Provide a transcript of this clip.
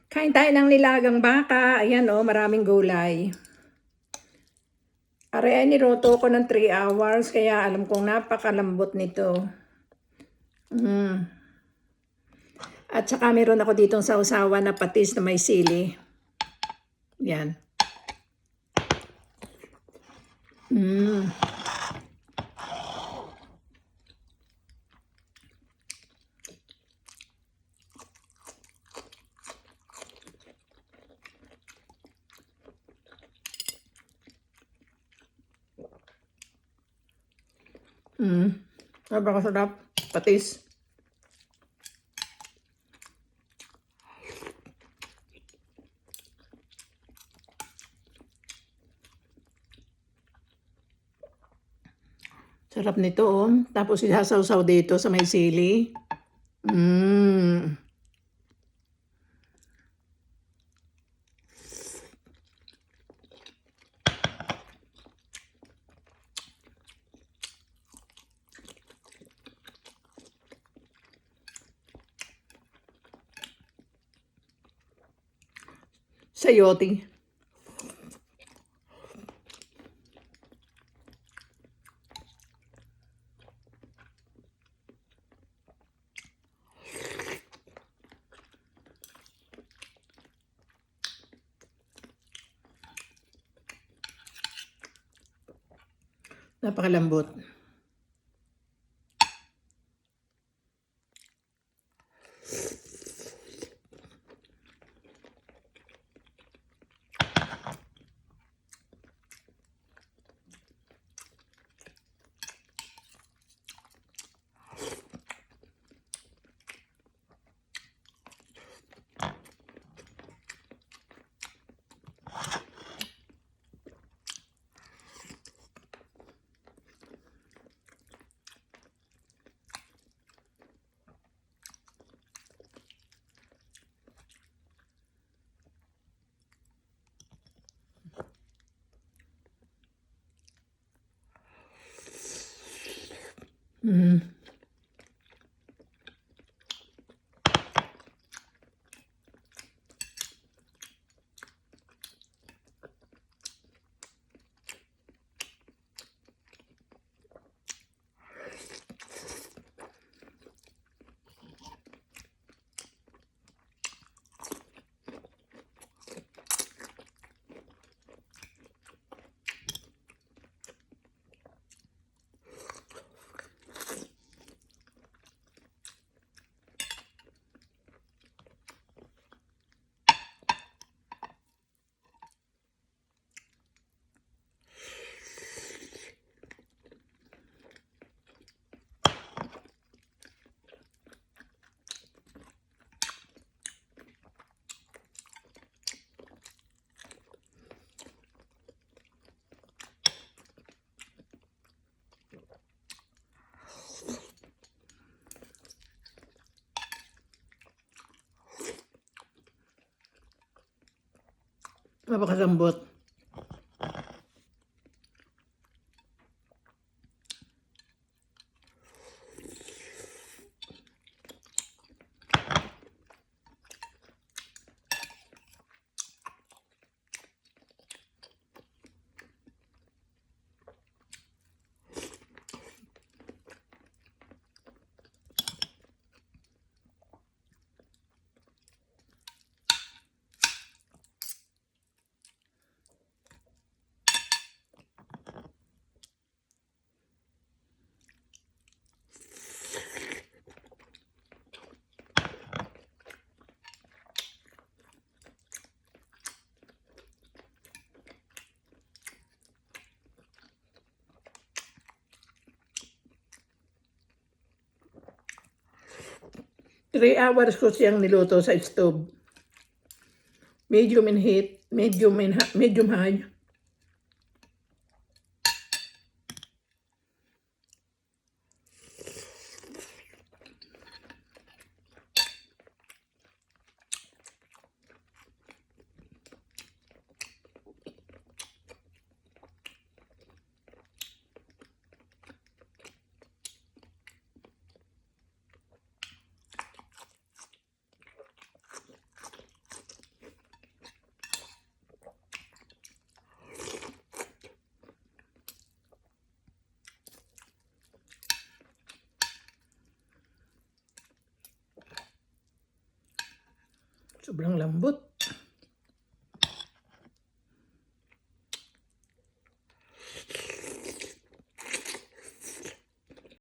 Kain tayo ng nilagang baka. Ayan oh, maraming gulay. Aray, niluto ko ng 3 hours, kaya alam kong napakalambot nito. At saka meron ako ditong sausawa na patis na may sili. Yan. Napakasarap. Patis. Sarap nito oh. Tapos isasawsaw dito sa may sili. Sayote. Napakalambot. Napakalambot. Three hours ko siyang niluto sa stove. Medium in heat, medium high. Sobrang lambot.